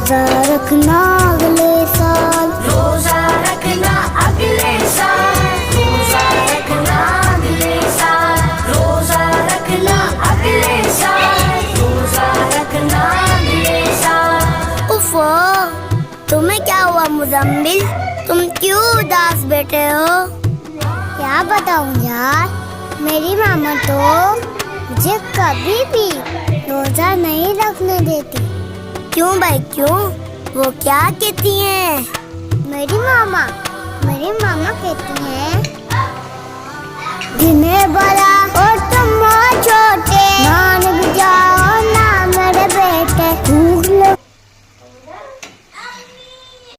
रोजा रखना अगले साल, रोजा रखना अगले साल, रोजा रखना अगले साल, रोजा रखना अगले साल, रोजा रखना अगले साल। उफ़ो, तुम्हें क्या हुआ मुज़म्मिल? तुम क्यों उदास बैठे हो? क्या बताऊं यार, मेरी मामा तो मुझे कभी भी रोजा नहीं रखने देती। क्यों भाई क्यों? वो क्या कहती हैं? मेरी मामा कहती हैं, जिन्हें बड़ा और तुम छोटे